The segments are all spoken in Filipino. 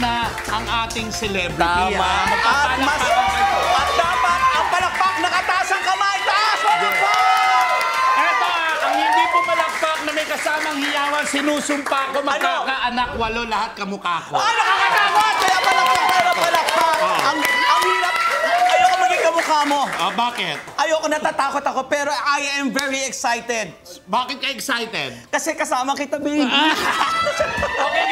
na ang ating celebrity. Tama. At dapat ang palakpak nakataas ang kamay. Taas! Palakpak! Eto, ang hindi po malakpak na may kasamang hiyawan, sinusumpa ko magkakaanak 8 lahat kamukha ko. Nakakatakot! Kaya palakpak. Ang hirap. Ayoko maging kamukha mo. Bakit? Ayoko, natatakot ako, pero I am very excited. Bakit ka excited? Kasi kasama kita, baby. Okay,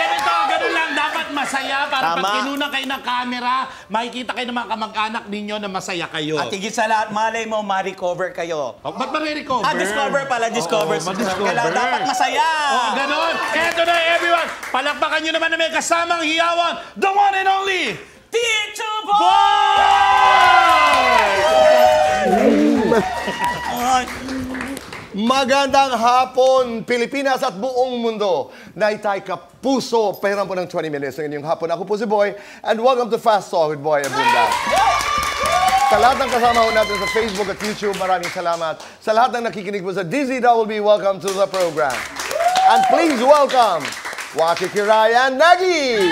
ganun lang. Dapat masaya para Tama. pag kinunan kayo ng camera, makikita kayo ng mga kamag-anak ninyo na masaya kayo. At higit sa lahat, malay mo, ma-recover kayo. Ba't ma-recover? Discover pala, discover. ma-discover. Kailangan dapat masaya. Ganon. Eto na, everyone. Palakpakan nyo naman na may kasamang hiyawan, the one and only, Tito Boy! Magandang hapon, Pilipinas at buong mundo. Naitay Kapuso, pahiram po ng 20 minutes ng inyong hapon. Ako po si Boy, and welcome to Fast Talk with Boy Abunda. Sa lahat ng kasama ho natin sa Facebook at YouTube, maraming salamat. Sa lahat ng nakikinig po sa DZWB, welcome to the program. And please welcome, Waki Kiraya Nagi!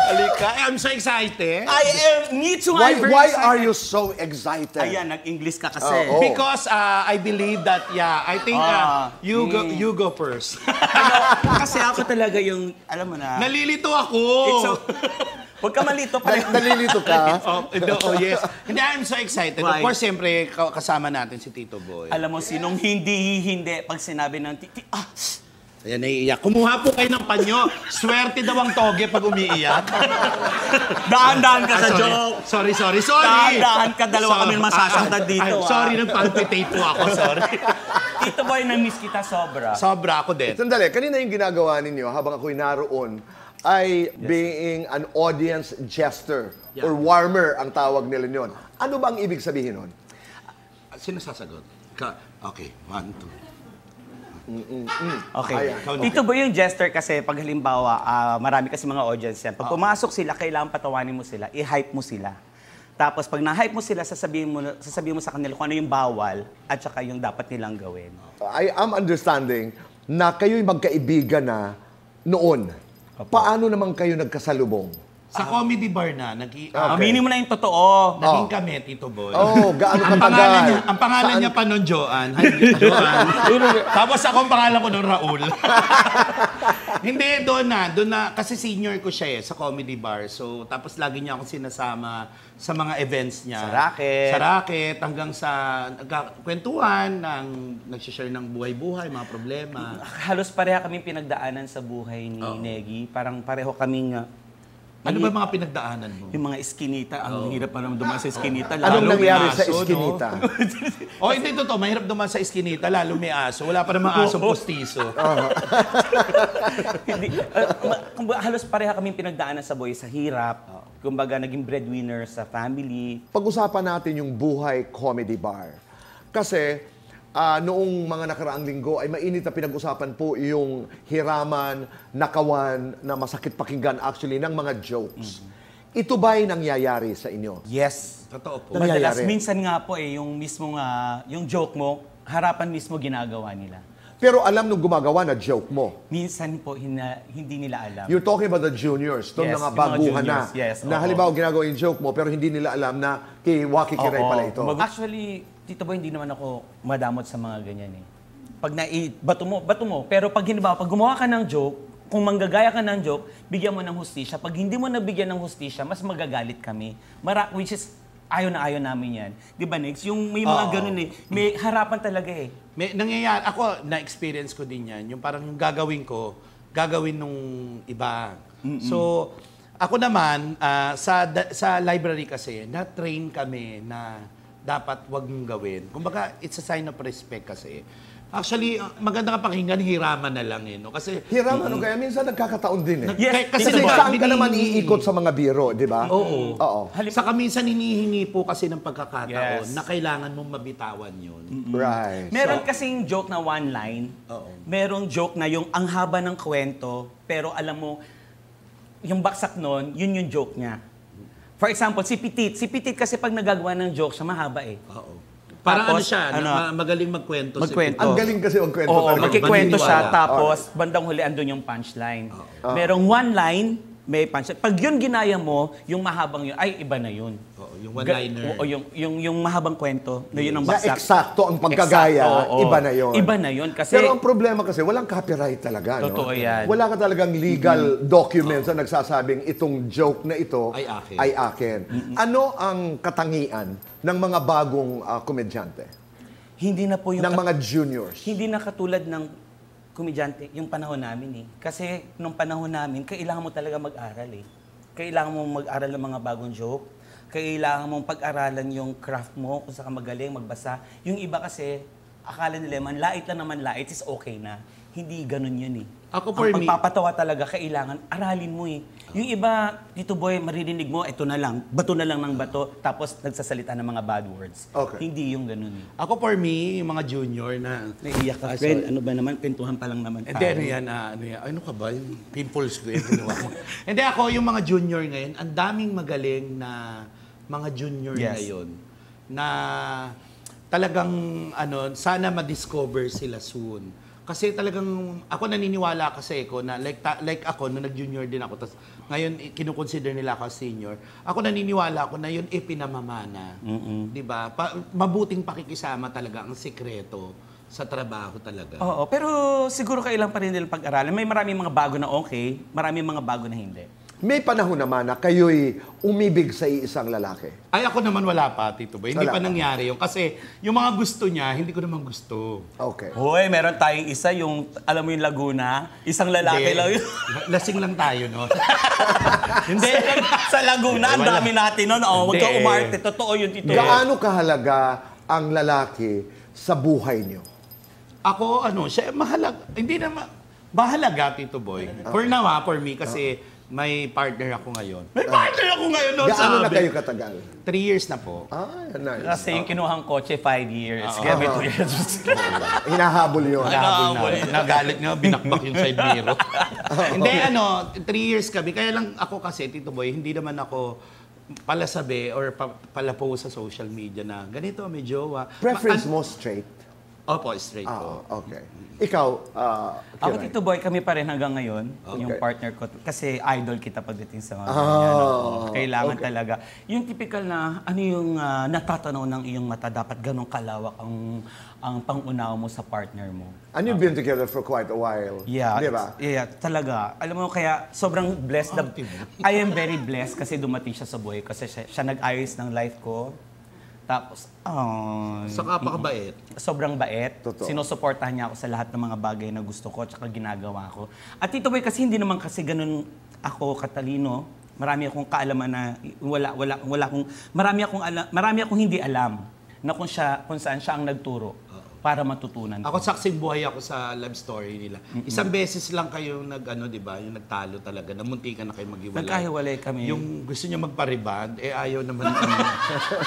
Alika. I'm so excited. Me too. Why are you so excited? Ayan, nag-English ka kasi. Because I believe that, I think you go first. Kasi ako talaga yung, alam mo na. Nalilito ako. Huwag ka malito pa. Nalilito ka? Yes. Hindi, I'm so excited. Why? Of course, siyempre, kasama natin si Tito Boy. Alam mo, sinong hindi pag sinabi ng Ayan, naiiyak. Kumuha po kayo ng panyo. Swerte daw ang toge pag umiiyak. Dahan-dahan ka sa joke. Sorry. Dahan-dahan ka, dalawa kami masasaktan dito. Sorry, nagpalpitate po ako. Sorry. Tito Boy, na-miss kita sobra. Sobra ako din. Sandali, kanina yung ginagawa ninyo habang ako'y naroon ay being an audience jester or warmer ang tawag nila yun. Ano ba ang ibig sabihin nun? Sino sasagot? Okay, 1, 2. Okay. Tito Boy, yung jester kasi pag halimbawa, marami kasi mga audience yan. Pag pumasok sila, kailangan patawanin mo sila, i-hype mo sila. Tapos pag na-hype mo sila, sasabihin mo sa kanila kung ano yung bawal at saka yung dapat nilang gawin. I am understanding na kayo'y magkaibigan na noon. Paano naman kayo nagkasalubong? Sa comedy bar na, Aminin mo na yung totoo. naging kami, Tito Boy. Gaano katagal? Ang pangalan niya pa nun, Joan. Joan. Tapos ako ang pangalan ko nun, Raul. Hindi, doon na. Kasi senior ko siya sa comedy bar. So, tapos lagi niya akong sinasama sa mga events niya. Sa racket, hanggang sa kwentuhan, nagsishare ng buhay-buhay, mga problema. Halos pareha kaming pinagdaanan sa buhay ni Negi. Parang pareho kaming... Ano ba mga pinagdaanan mo? Yung mga iskinita, ang hirap pa naman dumaan sa iskinita. Anong nangyari sa iskinita? Hindi totoo, mahirap dumaan sa iskinita, lalo may aso. Wala pa namang asong postiso. Halos pareha kaming pinagdaanan sa buhay, sa hirap. Kumbaga, naging breadwinner sa family. Pag-usapan natin yung buhay comedy bar. Kasi noong mga nakaraang linggo ay mainit na pinag-usapan po yung hiraman, nakawan, na masakit pakinggan actually ng mga jokes. Ito ba'y nangyayari sa inyo? Yes. Totoo po. Madalas, minsan nga po yung mismo yung joke mo, harapan mismo ginagawa nila. Pero alam nung gumagawa na joke mo. Minsan po, hindi nila alam. You're talking about the juniors, itong Yes, mga yung mga baguhan na. juniors, yes, Na halimbawa ginagawa yung joke mo, pero hindi nila alam na kay Waki Kiray pala ito. Actually, Tito Boy, hindi naman ako madamot sa mga ganyan eh. Pag bato mo. Pero pag gumawa ka ng joke, kung manggagaya ka ng joke, bigyan mo ng hustisya. Pag hindi mo nabigyan ng hustisya, mas magagalit kami. Which is, ayaw namin yan. Di ba, Nix? Yung may mga ganun eh. May harapan talaga eh. May nangyayari. Ako, na-experience ko din yan. Yung parang yung gagawin nung iba. So, ako naman, sa library kasi, na-train kami na dapat wag mong gawin. Kumbaga, it's a sign of respect kasi. Actually, maganda ka pakinggan, hiraman na lang eh. No? Kasi, hiraman, kaya minsan nagkakataon din eh. Yes, kasi diba, saan ka naman iikot sa mga biro, di ba? Oo. Saka minsan hinihingi po kasi ng pagkakataon na kailangan mong mabitawan yun. Right. Meron kasing joke na one line. Merong joke na yung ang haba ng kwento, pero alam mo, yung baksak nun, yun yung joke niya. For example, si Petit kasi pag nagagawa ng joke siya, mahaba eh. Parang ano Tapos, siya, magaling magkwento. Magkwento. Ang galing kasi magkwento Oo, talaga. magkikwento siya, Maniniwala. tapos bandang huli andun yung punchline. Merong one line, may punchline. Pag yun ginaya mo, yung mahabang yun, ay iba na yun. Oo, yung one-liner. Oo, yung mahabang kwento, na yun ang Na baksak. eksakto ang pagkagaya, Eksakto, oo. iba na yun. Iba na yun kasi... Pero ang problema kasi, walang copyright talaga. Totoo no? yan. Wala ka talagang legal documents na nagsasabing itong joke na ito Ay akin. akin. Ano ang katangian ng mga bagong komedyante? Hindi na po yung... Ng mga juniors? Hindi na katulad ng komedyante yung panahon namin eh. Kasi nung panahon namin, kailangan mo talaga mag-aral eh. Kailangan mo mag-aral ng mga bagong joke. Kailangan mong pag-aralan yung craft mo, kung saan ka magaling, magbasa. Yung iba kasi, akala nila, manlait lang na manlait is okay na. Hindi ganun yun eh. Ako for Ang me- pagpapatawa talaga, kailangan, aralin mo eh. Yung iba, Tito Boy, maririnig mo, ito na lang, bato na lang ng bato, tapos nagsasalita ng mga bad words. Okay. Hindi yung ganun eh. Ako for me, yung mga junior na... Naiiyak ka, friend. Ano ba naman? Kwentuhan pa lang naman. Hindi, ano yan, ano ka ba? Yung pimples ko yung ginawa mo. Hindi ako, yung mga junior ngayon, ang daming magaling na mga junior Yes. ngayon na talagang, sana ma-discover sila soon. Kasi talagang, ako naniniwala kasi ko na like ako, nung nag-junior din ako, tapos ngayon kinukonsider nila ako as senior, ako naniniwala ako na yun ipinamamana. Diba? Mabuting pakikisama talaga ang sikreto sa trabaho talaga. Oo, pero siguro kailangan pa rin nilang pag-aralan. May maraming mga bago na okay, maraming mga bago na hindi. May panahon naman na kayo'y umibig sa isang lalaki. Ay, ako naman wala pa, Tito Boy. Hindi Wala pa pa. nangyari yun. Kasi yung mga gusto niya, hindi ko naman gusto. Okay. Hoy, meron tayong isa, yung, alam mo yung Laguna, isang lalaki Hindi. lang yun. Lasing lang tayo, no? Hindi, sa Laguna, ang Wala. dami natin nun. Oh, wag ka Hindi. umarte, totoo yun, Tito. Gaano kahalaga ang lalaki sa buhay niyo? Ako, siya mahalaga. Hindi naman, mahalaga, Tito Boy. For now, for me, kasi may partner ako ngayon. May partner ako ngayon, no? Gaano na sabi. kayo katagal? 3 years na po. Ah, nice. Kasi yung kinuhang kotse, 5 years. Kaya may 2 years. Hinahabol yun. Nahabol na. Nagalit nga, binakbak yung side mirror. Hindi, 3 years kami. Kaya lang ako kasi, Tito Boy, hindi naman ako palasabi or palapo sa social media na ganito, may jowa. Preference mo straight? Opo, straight Ah, po. okay. Ikaw, Ako, Kiray. Tito Boy, kami pa rin hanggang ngayon. Okay. Yung partner ko. Kasi idol kita pagdating sa mga Ah, ganyan. Oo. Kailangan okay. talaga. Yung typical na, ano yung natatanaw ng iyong mata, dapat ganong kalawak ang pangunawa mo sa partner mo. And you've been together for quite a while. Yeah, Di ba? yeah, talaga. Alam mo, kaya sobrang blessed. I am very blessed kasi dumating siya sa buhay. Kasi siya nag-ayos ng life ko. Tapos, Saka pakabait. sobrang bait. Totoo. Sinusuportahan niya ako sa lahat ng mga bagay na gusto ko at saka ginagawa ko. At Tito Boy, kasi hindi naman kasi ganun ako katalino. Marami akong kaalaman na marami akong hindi alam na kung saan siya ang nagturo para matutunan ko. Ako saksing buhay ako sa love story nila. Isang beses lang kayong di ba, yung nagtalo talaga, namuntikan na kayo maghiwalay. Nagkahiwalay kami. Yung gusto niya magpariband, ayaw naman kami.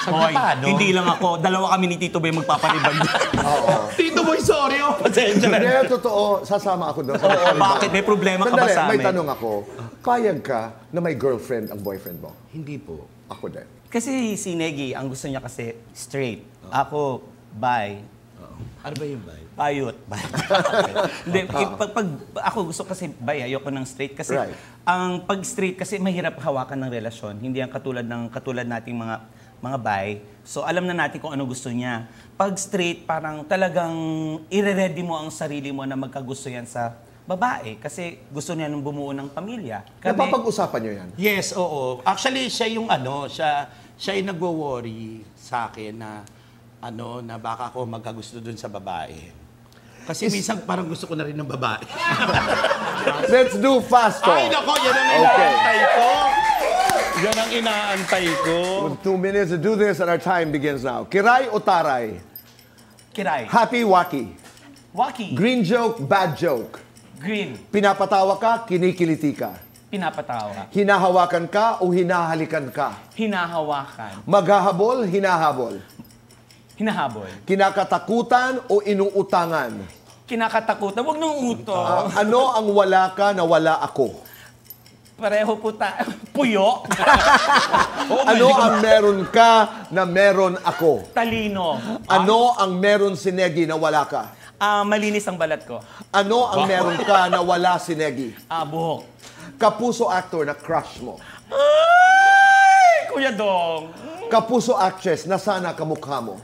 Hoy, hindi lang ako. Dalawa kami ni Tito Boy magpaparibag. Oo. Tito Boy, sorry pasensya na. Hindi, totoo. Sasama ako doon. Oo, bakit? May problema ka ba Sandali, sa amin? may tanong ako. Payag ka na may girlfriend ang boyfriend mo? Hindi po. Ako din. Kasi si Negi, ang gusto niya kasi straight. Ako, bi. Ano ba yung vibe? Payot. Hindi, pag ako gusto kasi bi, ayoko ng straight kasi Right. ang pag straight kasi mahirap hawakan ng relasyon. Hindi ang katulad nating mga bi. So alam na natin kung ano gusto niya. Pag straight, parang talagang ire-ready mo ang sarili mo na magkagusto yan sa babae kasi gusto niya nung bumuo ng pamilya. Napapag-usapan niyo yan? Yes, oo. Actually, siya yung siya yung nagwo-worry sa akin na na baka ako magkagusto dun sa babae. Kasi minsan parang gusto ko na rin ng babae. Let's do fast talk. Ay, nako, yan ang Okay. inaantay ko. Yan ang inaantay ko. With 2 minutes to do this and our time begins now. Kiray o taray? Kiray. Happy, wacky. Waki. Green joke, bad joke. Green. Pinapatawa ka, kinikiliti ka. Pinapatawa. Hinahawakan ka o hinahalikan ka. Hinahawakan. Maghahabol, hinahabol. Hinahabol. Kinakatakutan o inuutangan. Kinakatakutan. Huwag nang uto. Ano ang wala ka na wala ako? Pareho po puyo. Ano ang meron ka na meron ako? Talino. Ano ang meron si Negi na wala ka? Malinis ang balat ko. Ano ang meron ka na wala si Negi? Buhok. Kapuso actor na crush mo. Ay! Kuya Dong. Kapuso actress na sana kamukha mo.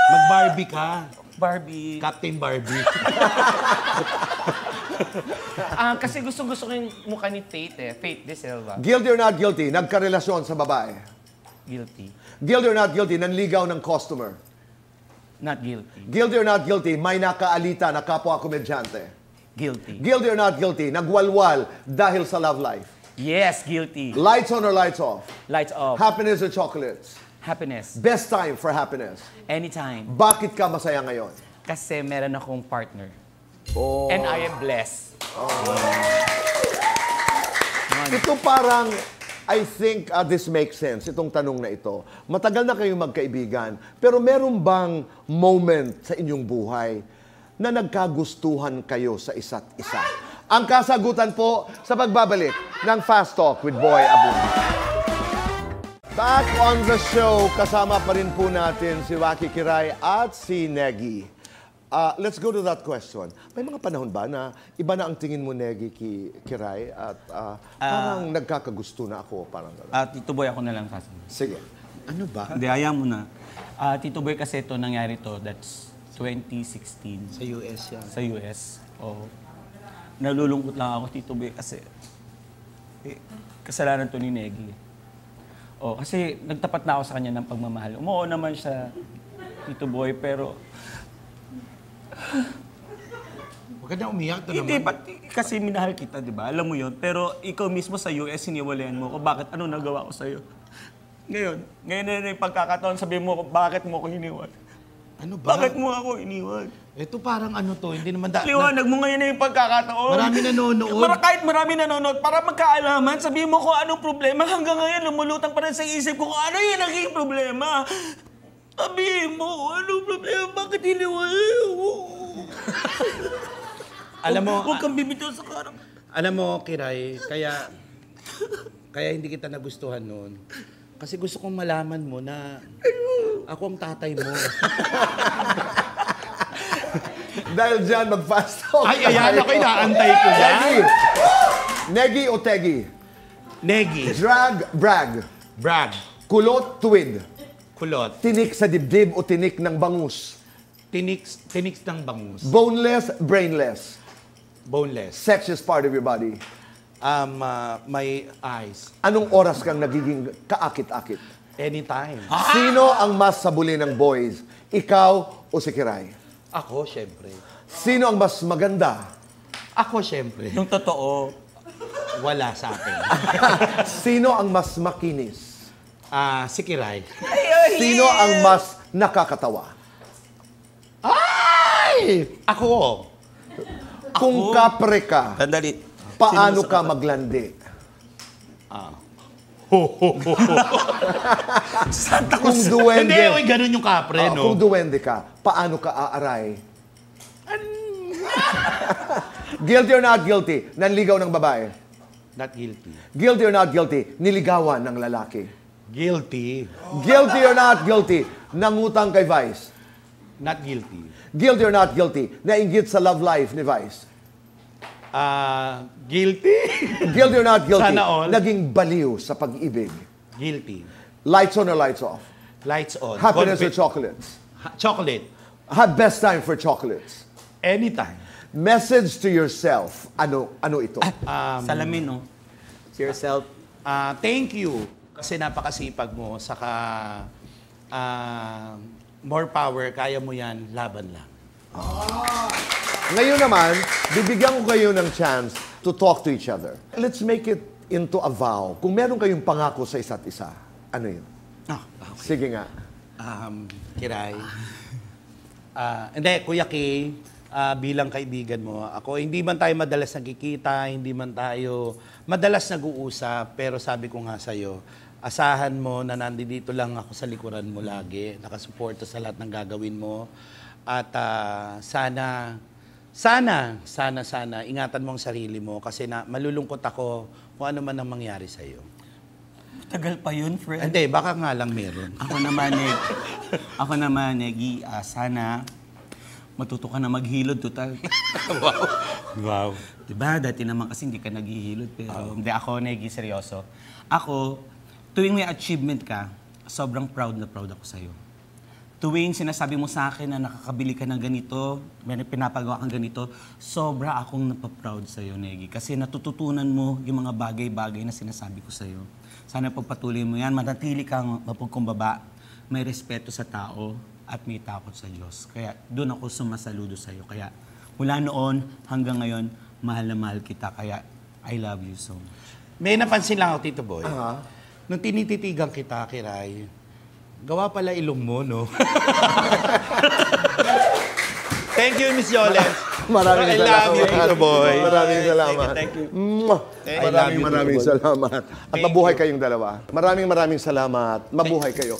Mag-Barbie ka. Barbie. Captain Barbie. Kasi gusto ko yung mukha ni Faith Faith De Silva. Guilty or not guilty, nagkarelasyon sa babae. Guilty. Guilty or not guilty, nanligaw ng customer. Not guilty. Guilty or not guilty, may nakaalita na kapwa komedyante. Guilty. Guilty or not guilty, nagwalwal dahil sa love life. Yes, guilty. Lights on or lights off? Lights off. Happiness or chocolates? Happiness. Best time for happiness. Anytime. Bakit ka masaya ngayon? Kasi meron akong partner. Oh. And I am blessed. Ito parang, I think this makes sense, itong tanong na ito. Matagal na kayong magkaibigan, pero meron bang moment sa inyong buhay na nagkagustuhan kayo sa isa't isa? Ang kasagutan po sa pagbabalik ng Fast Talk with Boy Abunda. Back on the show, kasama pa rin po natin si Waki Kiray at si Negi. Let's go to that question. May mga panahon ba na iba na ang tingin mo, Negi, Kiray, at parang nagkakagusto na ako? Parang Tito Boy, ako na lang sasabihin. sige. Ano ba? Hindi, ayaw mo na. Tito Boy, kasi ito nangyari to, that's 2016 Sa US yan. sa US. Oh. Nalulungkot lang ako, Tito Boy, kasi kasalanan to ni Negi. Kasi nagtapat na ako sa kanya ng pagmamahal. Umuo naman siya, Tito Boy, pero Huwag ka na umiyak to hindi, naman. kasi minahal kita, di ba? Alam mo yun. Pero ikaw mismo sa US, hiniwalayan mo ko. Bakit? Ano nagawa ko sa'yo? Ngayon na yung pagkakataon, sabihin mo ko, bakit mo ako hiniwan? Ano ba? Bakit mo ako iniwan? Ito parang ano to, hindi naman Liwanag mo ngayon na yung pagkakataon. Marami nanonood. Kahit marami nanonood, para magkaalaman, sabihin mo kung anong problema. Hanggang ngayon, lumulutang pa rin sa isip ko kung ano yung naging problema. Sabihin mo, anong problema? Bakit hiniwalay mo? Alam mo, Huwag kang bibitaw sa karang. alam mo, Kiray, kaya hindi kita nagustuhan noon. Kasi gusto kong malaman mo na ako ang tatay mo. Dahil dyan, mag-fast talk. Ay, ayan ako, inaantay ko yan. Negi o Tegi? Negi. Drag, brag. Brag. Kulot, tuwid. Kulot. Tinik sa dibdib o tinik ng bangus. Tiniks ng bangus. Boneless, brainless. Boneless. Sexiest part of your body. My eyes. Anong oras kang nagiging kaakit-akit? Anytime. Sino ang mas sabuli ng boys? Ikaw o si Kiray? Ako, syempre. Sino ang mas maganda? Ako, syempre. Yung totoo. Wala sa akin. Sino ang mas makinis? Si Kiray. Sino ang mas nakakatawa? Ay! Ako. Kung kapre ka, Sandali. paano ka maglandi? Kung Hindi, duwende, uy, ganun yung kapre, no? kung duwende ka, paano ka aaray? Guilty or not guilty? Nanligaw ng babae. Not guilty. Guilty or not guilty? Niligawan ng lalaki. Guilty. Guilty or not guilty? Nangutang kay Vice. Not guilty. Guilty or not guilty? Nainggit sa love life ni Vice. Guilty. Guilty or not guilty? Sana all. Naging baliw sa pag-ibig. Guilty. Lights on or lights off? Lights on. Happiness or chocolates? Chocolate. Have best time for chocolates. Anytime. Message to yourself. Ano ito? Salamin, no? To yourself. Thank you. Kasi napakasipag mo. Saka, more power. Kaya mo yan. Laban lang. Ngayon naman, bibigyan ko kayo ng chance to talk to each other. Let's make it into a vow. Kung meron kayong pangako sa isa't isa, ano yun? Okay. Sige nga. Kiray. Hindi, Kuya Kay, bilang kaibigan mo, ako, hindi man tayo madalas nagkikita, hindi man tayo madalas nag-uusap, pero sabi ko nga sa'yo, asahan mo na nandito lang ako sa likuran mo lagi, nakasuporta sa lahat ng gagawin mo, at sana Sana, ingatan mo ang sarili mo kasi malulungkot ako kung ano man ang mangyari sa'yo. Tagal pa yun, friend. Hindi, baka nga lang meron. Ako naman, Negi, sana matuto ka na maghilod, total. Wow. Diba? Dati naman kasi hindi ka naghihilod. Pero hindi ako, Negi, seryoso. Ako, tuwing may achievement ka, sobrang proud na proud ako sa'yo. Tuwing sinasabi mo sa akin na nakakabili ka ng ganito, may pinapagawa kang ganito, sobra akong napaproud sa'yo, Negi. Kasi natututunan mo yung mga bagay-bagay na sinasabi ko sa'yo. Sana pagpatuloy mo yan, manatili kang mapagkumbaba, may respeto sa tao, at may takot sa Diyos. Kaya doon ako sumasaludo sa'yo. Kaya mula noon hanggang ngayon, mahal na mahal kita. Kaya I love you so much. May napansin lang ako, Tito Boy. Nung tinititigan kita, Kiray, gawa pala ilong mo, no? Thank you, Miss Yolette. Maraming I love you, Tito Boy. Maraming salamat. Thank you. Maraming salamat. At mabuhay kayong dalawa. Maraming salamat. Mabuhay kayo.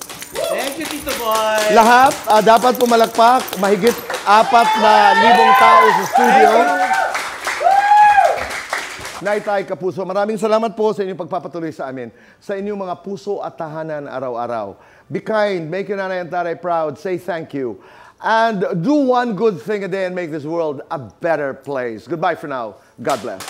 Thank you, Tito Boy! Lahat, dapat pumalakpak. Mahigit 4,000 tao sa studio. Naitay Kapuso, maraming salamat po sa inyong pagpapatuloy sa amin. Sa inyong mga puso at tahanan araw-araw. Be kind, make your nanay and tatay proud, say thank you. And do one good thing a day and make this world a better place. Goodbye for now. God bless.